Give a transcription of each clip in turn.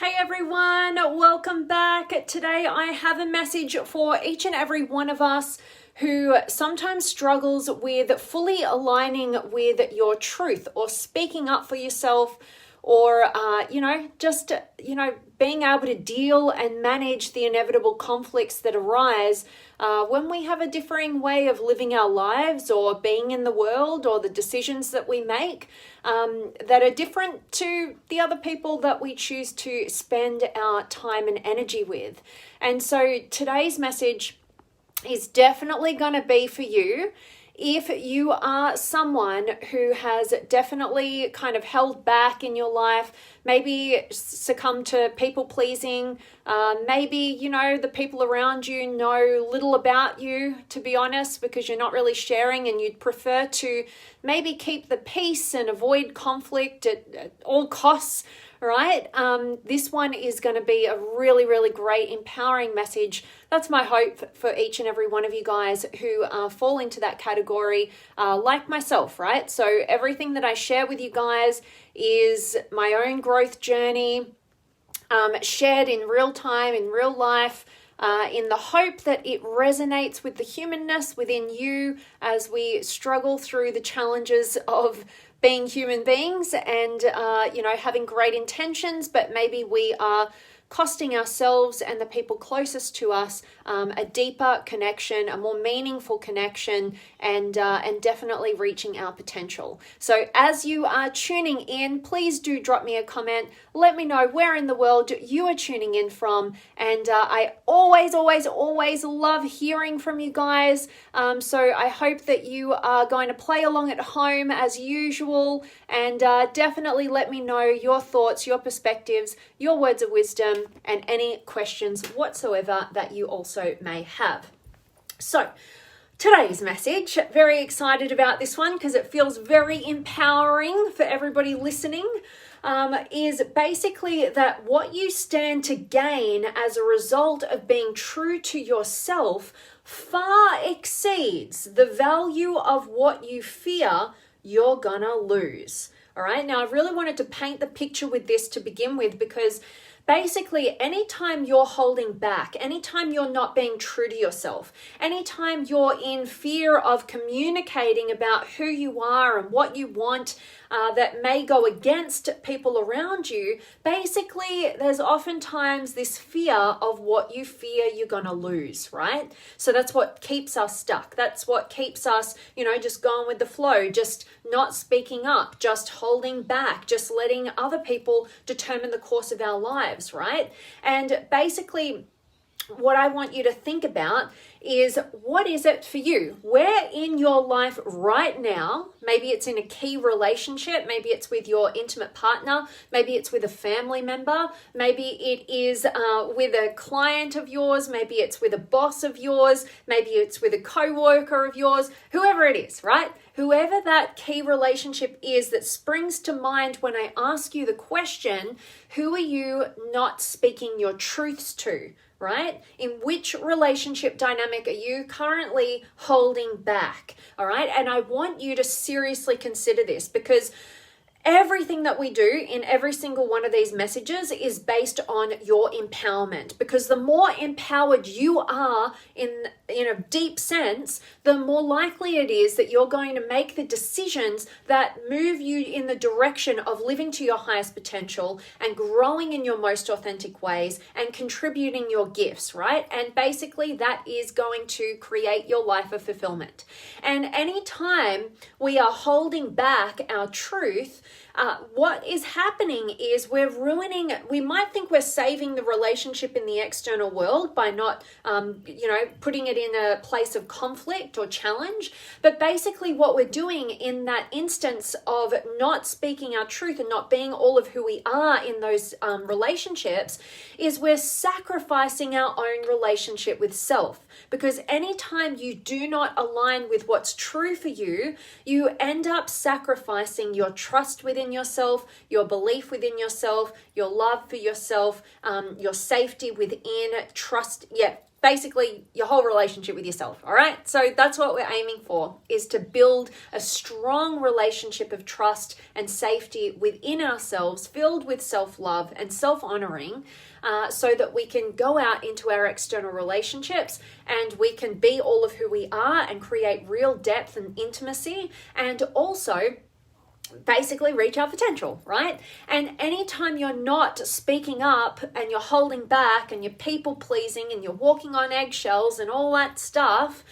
Hey everyone, welcome back. Today I have a message for each and every one of us who sometimes struggles with fully aligning with your truth or speaking up for yourself or, being able to deal and manage the inevitable conflicts that arise when we have a differing way of living our lives or being in the world, or the decisions that we make that are different to the other people that we choose to spend our time and energy with. And so today's message is definitely going to be for you if you are someone who has definitely kind of held back in your life, maybe succumbed to people pleasing, maybe, the people around you know little about you, to be honest, because you're not really sharing and you'd prefer to maybe keep the peace and avoid conflict at all costs. Right? This one is going to be a really, really great, empowering message. That's my hope for each and every one of you guys who fall into that category, like myself, right? So everything that I share with you guys is my own growth journey, shared in real time, in real life, in the hope that it resonates with the humanness within you as we struggle through the challenges of being human beings and, having great intentions, but maybe we are costing ourselves and the people closest to us a deeper connection, a more meaningful connection, and definitely reaching our potential. So as you are tuning in, please do drop me a comment. Let me know where in the world you are tuning in from. And I always love hearing from you guys. So I hope that you are going to play along at home as usual, and definitely let me know your thoughts, your perspectives, your words of wisdom, and any questions whatsoever that you also may have. So today's message, very excited about this one because it feels very empowering for everybody listening, is basically that what you stand to gain as a result of being true to yourself far exceeds the value of what you fear you're gonna lose. All right, now I really wanted to paint the picture with this to begin with, because basically, anytime you're holding back, anytime you're not being true to yourself, anytime you're in fear of communicating about who you are and what you want that may go against people around you, basically, there's oftentimes this fear of what you fear you're going to lose, right? So that's what keeps us stuck. That's what keeps us, just going with the flow, just not speaking up, just holding back, just letting other people determine the course of our lives, right? And basically, what I want you to think about is, what is it for you? Where in your life right now, maybe it's in a key relationship, maybe it's with your intimate partner, maybe it's with a family member, maybe it is with a client of yours, maybe it's with a boss of yours, maybe it's with a co-worker of yours, whoever it is, right? Whoever that key relationship is that springs to mind when I ask you the question, who are you not speaking your truths to? Right? In which relationship dynamic are you currently holding back? All right. And I want you to seriously consider this, because everything that we do in every single one of these messages is based on your empowerment, because the more empowered you are in a deep sense, the more likely it is that you're going to make the decisions that move you in the direction of living to your highest potential and growing in your most authentic ways and contributing your gifts, right? And basically that is going to create your life of fulfillment. And anytime we are holding back our truth, what is happening is we might think we're saving the relationship in the external world by not, putting it in a place of conflict or challenge. But basically what we're doing in that instance of not speaking our truth and not being all of who we are in those relationships is we're sacrificing our own relationship with self. Because anytime you do not align with what's true for you, you end up sacrificing your trust within yourself, your belief within yourself, your love for yourself, your safety within trust, basically your whole relationship with yourself. All right. So that's what we're aiming for, is to build a strong relationship of trust and safety within ourselves, filled with self-love and self-honoring, so that we can go out into our external relationships and we can be all of who we are and create real depth and intimacy, and also basically reach our potential, right? And anytime you're not speaking up and you're holding back and you're people pleasing and you're walking on eggshells and all that stuff,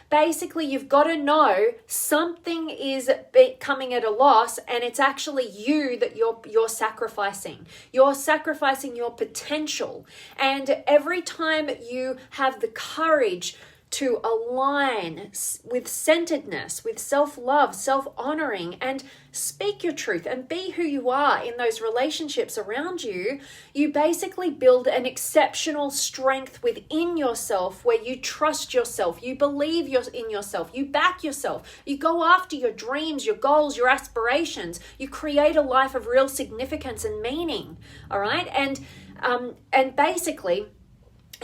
basically you've got to know something is coming at a loss, and it's actually you that you're sacrificing. You're sacrificing your potential. And every time you have the courage to align with centeredness, with self-love, self-honoring, and speak your truth and be who you are in those relationships around you, you basically build an exceptional strength within yourself where you trust yourself, you believe in yourself, you back yourself, you go after your dreams, your goals, your aspirations, you create a life of real significance and meaning, all right? And basically,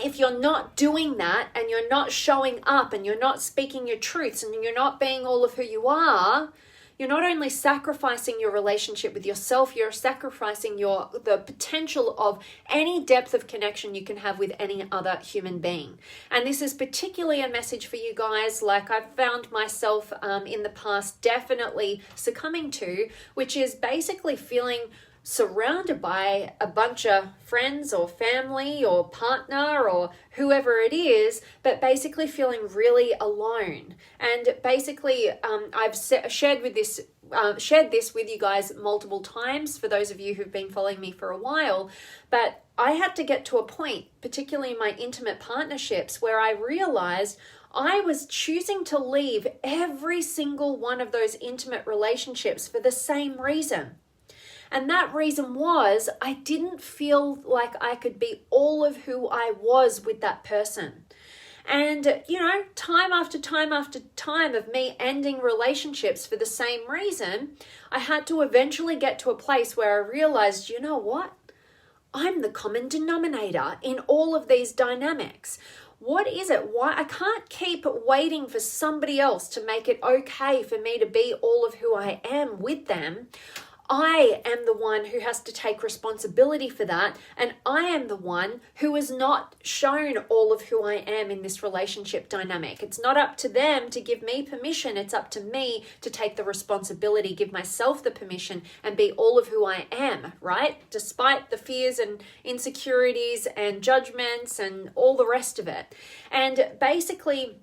if you're not doing that and you're not showing up and you're not speaking your truths and you're not being all of who you are, you're not only sacrificing your relationship with yourself, you're sacrificing the potential of any depth of connection you can have with any other human being. And this is particularly a message for you guys, like I've found myself in the past definitely succumbing to, which is basically feeling surrounded by a bunch of friends or family or partner or whoever it is, but basically feeling really alone. And basically, I've shared this with you guys multiple times for those of you who've been following me for a while, but I had to get to a point, particularly in my intimate partnerships, where I realized I was choosing to leave every single one of those intimate relationships for the same reason. And that reason was I didn't feel like I could be all of who I was with that person. And, time after time after time of me ending relationships for the same reason, I had to eventually get to a place where I realized, you know what? I'm the common denominator in all of these dynamics. What is it? Why I can't keep waiting for somebody else to make it okay for me to be all of who I am with them. I am the one who has to take responsibility for that, and I am the one who has not shown all of who I am in this relationship dynamic. It's not up to them to give me permission. It's up to me to take the responsibility, give myself the permission, and be all of who I am, right? Despite the fears and insecurities and judgments and all the rest of it. And basically,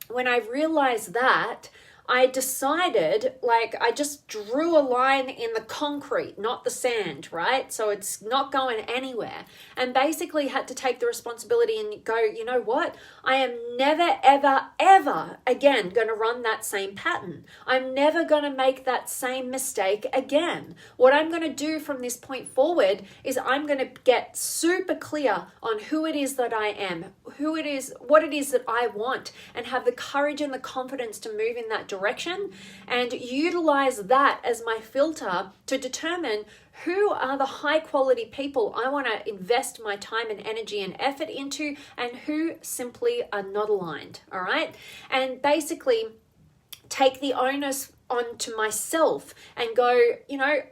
when I realized that, I decided, I just drew a line in the concrete, not the sand, right? So it's not going anywhere. And basically had to take the responsibility and go, you know what? I am never, ever, ever again going to run that same pattern. I'm never going to make that same mistake again. What I'm going to do from this point forward is I'm going to get super clear on who it is that I am, what it is that I want, and have the courage and the confidence to move in that direction and utilize that as my filter to determine who are the high quality people I want to invest my time and energy and effort into, and who simply are not aligned. All right. And basically take the onus onto myself and go,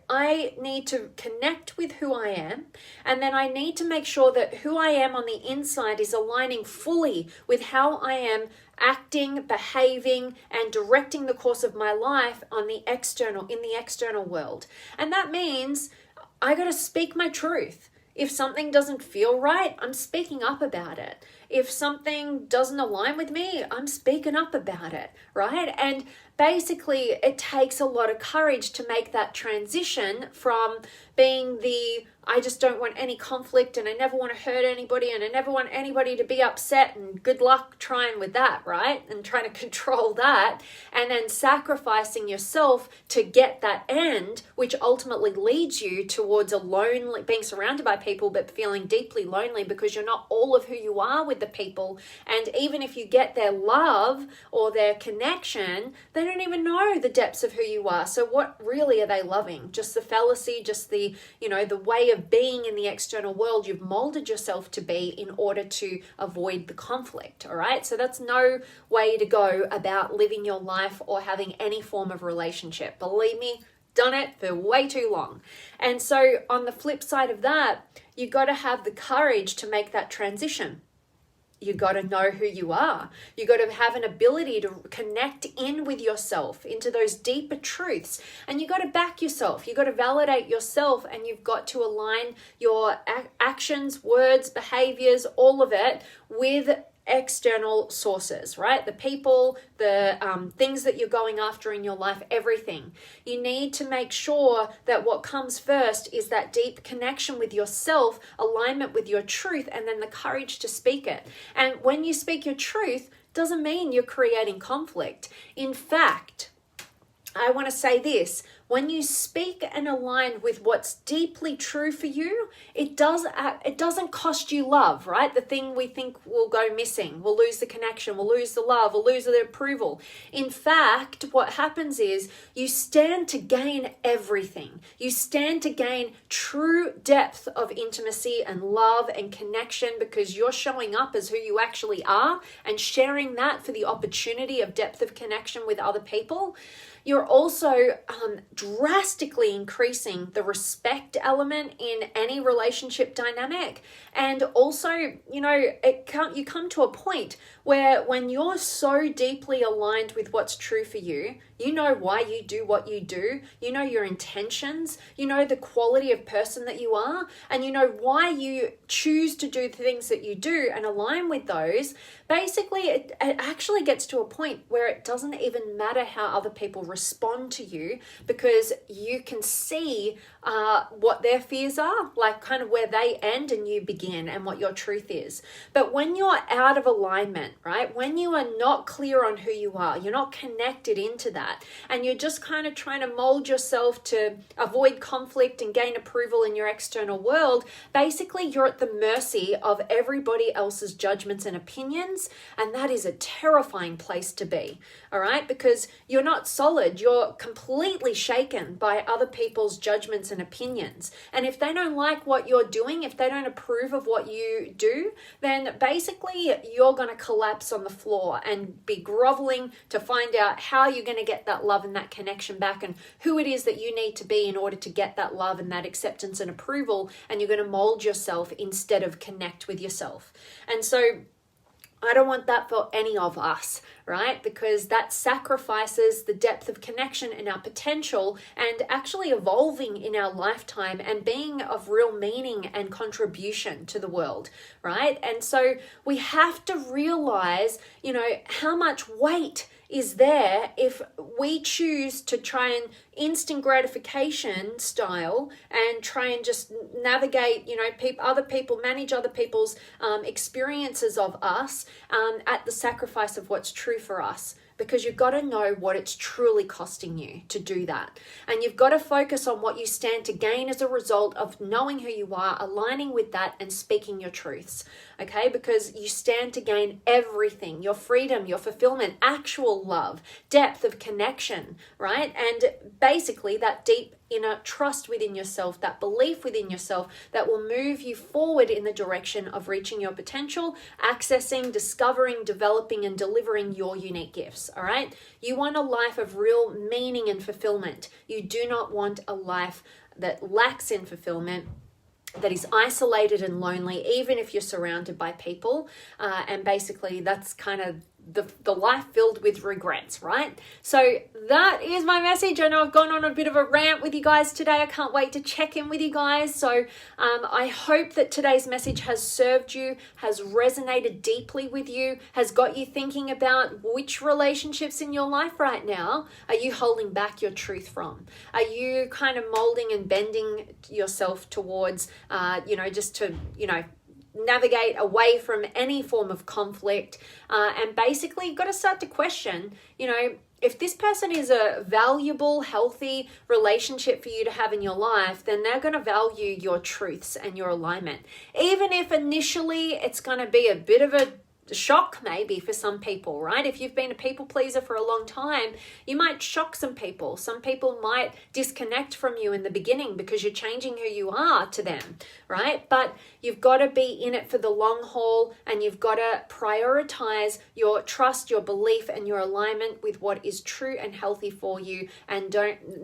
I need to connect with who I am, and then I need to make sure that who I am on the inside is aligning fully with how I am acting, behaving, and directing the course of my life in the external world. And that means I got to speak my truth. If something doesn't feel right, I'm speaking up about it. If something doesn't align with me, I'm speaking up about it, right? And basically, it takes a lot of courage to make that transition from being I just don't want any conflict and I never want to hurt anybody and I never want anybody to be upset, and good luck trying with that, right? And trying to control that, and then sacrificing yourself to get that end, which ultimately leads you towards being surrounded by people but feeling deeply lonely because you're not all of who you are with the people. And even if you get their love or their connection, they don't even know the depths of who you are. So what really are they loving? Just the fallacy, just the, the way of being in the external world you've molded yourself to be in order to avoid the conflict. All right. So that's no way to go about living your life or having any form of relationship. Believe me, done it for way too long. And so on the flip side of that, you got to have the courage to make that transition. You got to know who you are. You got to have an ability to connect in with yourself into those deeper truths. And you got to back yourself. You got to validate yourself, and you've got to align your actions, words, behaviors, all of it with external sources, right? The people, the things that you're going after in your life, everything. You need to make sure that what comes first is that deep connection with yourself, alignment with your truth, and then the courage to speak it. And when you speak your truth, doesn't mean you're creating conflict. In fact, I want to say this: when you speak and align with what's deeply true for you, it doesn't cost you love, right? The thing we think will go missing, we'll lose the connection, we'll lose the love, we'll lose the approval. In fact, what happens is you stand to gain everything. You stand to gain true depth of intimacy and love and connection, because you're showing up as who you actually are and sharing that for the opportunity of depth of connection with other people. You're also drastically increasing the respect element in any relationship dynamic. And also, you come to a point where when you're so deeply aligned with what's true for you, you know why you do what you do, you know your intentions, you know the quality of person that you are, and you know why you choose to do the things that you do and align with those. Basically, it actually gets to a point where it doesn't even matter how other people respond to you, because you can see what their fears are, like kind of where they end and you begin, and what your truth is. But when you're out of alignment, right, when you are not clear on who you are, you're not connected into that, and you're just kind of trying to mold yourself to avoid conflict and gain approval in your external world, basically you're at the mercy of everybody else's judgments and opinions, and that is a terrifying place to be, all right, because you're not solid, you're completely shaken by other people's judgments and opinions. And if they don't like what you're doing, if they don't approve of what you do, then basically you're going to collapse on the floor and be groveling to find out how you're going to get that love and that connection back, and who it is that you need to be in order to get that love and that acceptance and approval. And you're going to mold yourself instead of connect with yourself. And so I don't want that for any of us, right? Because that sacrifices the depth of connection and our potential, and actually evolving in our lifetime and being of real meaning and contribution to the world, right? And so we have to realize, how much weight is there if we choose to try and instant gratification style and try and just navigate, manage other people's experiences of us at the sacrifice of what's true for us. Because you've got to know what it's truly costing you to do that. And you've got to focus on what you stand to gain as a result of knowing who you are, aligning with that, and speaking your truths. Okay? Because you stand to gain everything: your freedom, your fulfillment, actual love, depth of connection, right? And basically that deep inner trust within yourself, that belief within yourself that will move you forward in the direction of reaching your potential, accessing, discovering, developing, and delivering your unique gifts. All right. You want a life of real meaning and fulfillment. You do not want a life that lacks in fulfillment, that is isolated and lonely, even if you're surrounded by people. And basically that's kind of the life filled with regrets, right? So that is my message. I know I've gone on a bit of a rant with you guys today. I can't wait to check in with you guys. So I hope that today's message has served you, has resonated deeply with you, has got you thinking about which relationships in your life right now are you holding back your truth from? Are you kind of molding and bending yourself towards, just to, navigate away from any form of conflict, and basically you've got to start to question, if this person is a valuable, healthy relationship for you to have in your life, then they're going to value your truths and your alignment. Even if initially it's going to be a bit of a shock maybe for some people, right? If you've been a people pleaser for a long time, you might shock some people. Some people might disconnect from you in the beginning because you're changing who you are to them, right? But you've got to be in it for the long haul, and you've got to prioritize your trust, your belief, and your alignment with what is true and healthy for you. And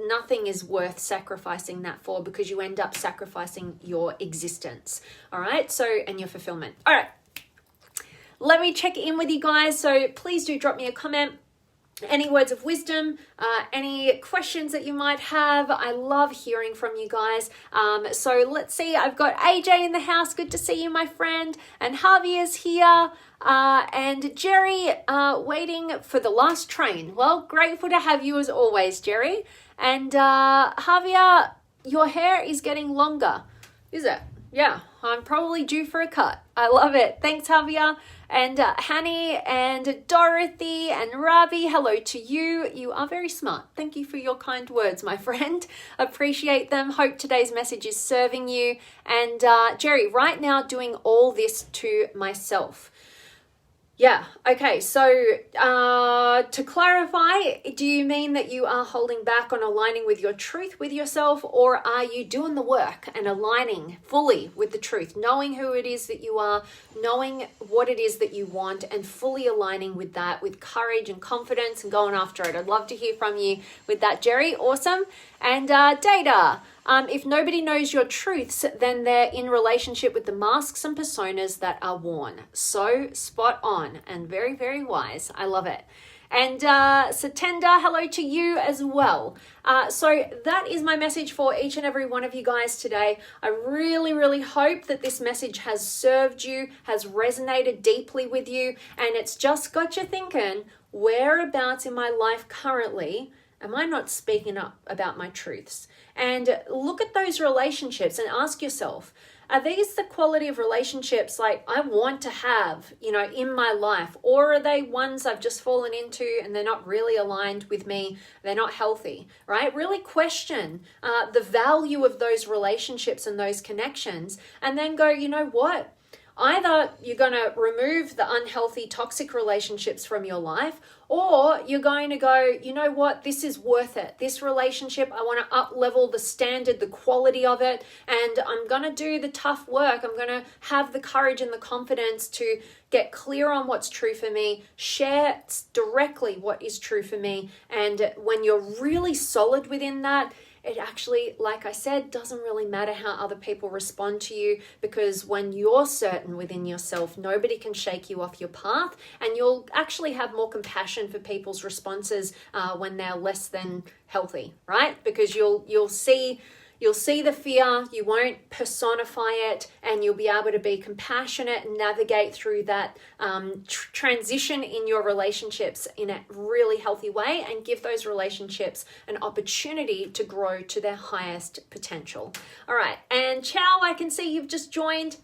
nothing is worth sacrificing that for, because you end up sacrificing your existence. All right. And your fulfillment. All right. Let me check in with you guys. So please do drop me a comment. Any words of wisdom, any questions that you might have. I love hearing from you guys. So let's see. I've got AJ in the house. Good to see you, my friend. And Javier is here. And Jerry waiting for the last train. Well, grateful to have you as always, Jerry. And Javier, your hair is getting longer. Is it? Yeah, I'm probably due for a cut. I love it. Thanks, Javier. And Hanny and Dorothy and Ravi, hello to you. You are very smart. Thank you for your kind words, my friend. Appreciate them. Hope today's message is serving you. And Jerry, right now doing all this to myself. Yeah, okay, so to clarify, do you mean that you are holding back on aligning with your truth with yourself, or are you doing the work and aligning fully with the truth, knowing who it is that you are, knowing what it is that you want, and fully aligning with that with courage and confidence and going after it? I'd love to hear from you with that, Jerry. Awesome. And Data. If nobody knows your truths, then they're in relationship with the masks and personas that are worn. So spot on and very, very wise. I love it. And Satenda, hello to you as well. So that is my message for each and every one of you guys today. I really, really hope that this message has served you, has resonated deeply with you, and it's just got you thinking, whereabouts in my life currently am I not speaking up about my truths? And look at those relationships and ask yourself, are these the quality of relationships like I want to have, in my life? Or are they ones I've just fallen into and they're not really aligned with me? They're not healthy, right? Really question the value of those relationships and those connections, and then go, you know what? Either you're going to remove the unhealthy, toxic relationships from your life, or you're going to go, you know what, this is worth it. This relationship, I want to up-level the standard, the quality of it, and I'm going to do the tough work. I'm going to have the courage and the confidence to get clear on what's true for me, share directly what is true for me. And when you're really solid within that, it actually, like I said, doesn't really matter how other people respond to you, because when you're certain within yourself, nobody can shake you off your path, and you'll actually have more compassion for people's responses when they're less than healthy, right? Because you'll see the fear, you won't personify it, and you'll be able to be compassionate and navigate through that transition in your relationships in a really healthy way, and give those relationships an opportunity to grow to their highest potential. All right, and Chow, I can see you've just joined.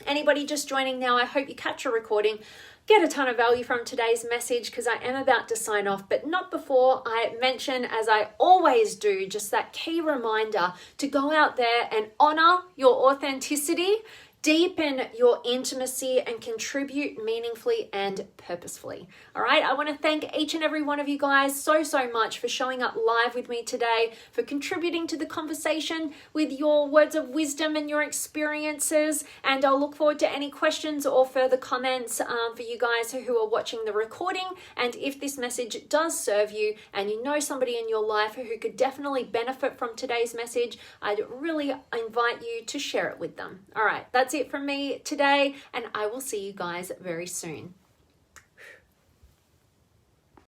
Anybody just joining now, I hope you catch a recording. Get a ton of value from today's message, because I am about to sign off, but not before I mention, as I always do, just that key reminder to go out there and honor your authenticity, deepen your intimacy, and contribute meaningfully and purposefully. All right, I want to thank each and every one of you guys so much for showing up live with me today, for contributing to the conversation with your words of wisdom and your experiences. And I'll look forward to any questions or further comments for you guys who are watching the recording. And if this message does serve you, and you know somebody in your life who could definitely benefit from today's message, I'd really invite you to share it with them. All right, that's it from me today, and I will see you guys very soon.